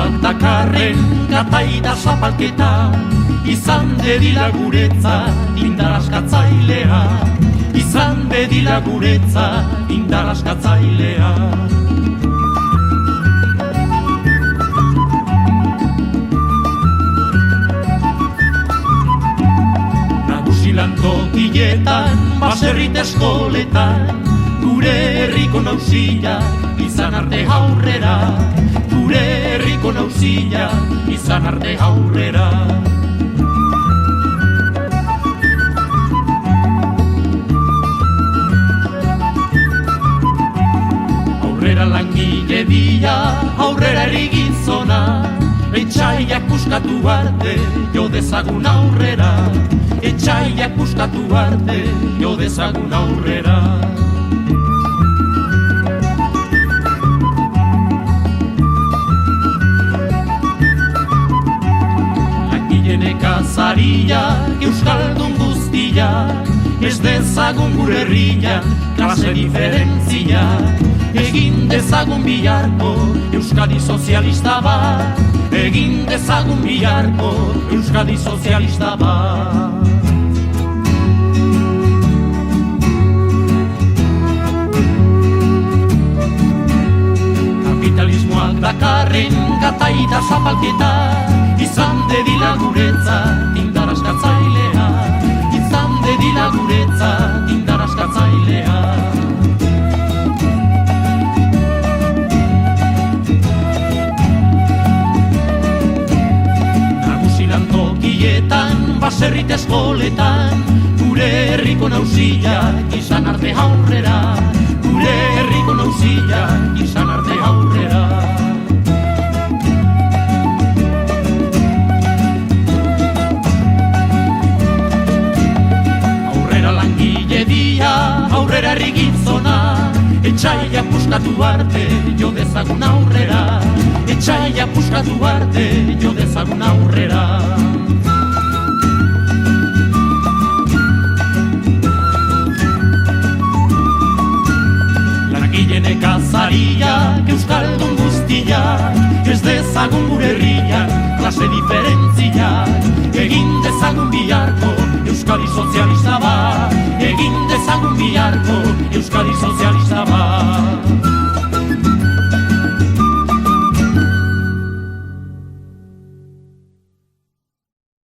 Kapitalismoak dakarren gataida zapalketa, izan bedila guretzat indar askatzailea, izan bedila guretzat indar askatzailea. Lantokietan, baserrit eskoletan, gure herriko nauzilak izan arte aurrera, gure herriko nauzilak izan arte aurrera. Aurrera langile dia, aurrera erigizona, etxaiak puskatu arte, jo dezagun aurrera, etxaiak puskatu arte, jo dezagun aurrera. Langileen nekazariak, euskaldun guztiak, ez dezagun gure herrian, klase diferentziak, egin dezagun biharko Euskadi sozialista bat, egin dezagun biharko Euskadi sozialista bat. Kapitalismoak dakarren gataida zapalketa, izan dedila guretzat indar askatzailea, izan dedila guretzat indar askatzailea. Baserrit eskoletan, gure herriko nauzilak izan arte aurrera, gure herriko nauzilak izan arte aurrera. Aurrera langile dia, aurrera herrigizona, etxaiak puskatu arte, jo dezagun aurrera, etxaiak puskatu arte, jo dezagun aurrera. Nekazariak, euskaldun guztiak, ez dezagun gure herrian, klase diferentziak, egin dezagun biharko Euskadi sozialista bat, egin dezagun biharko Euskadi sozialista bat.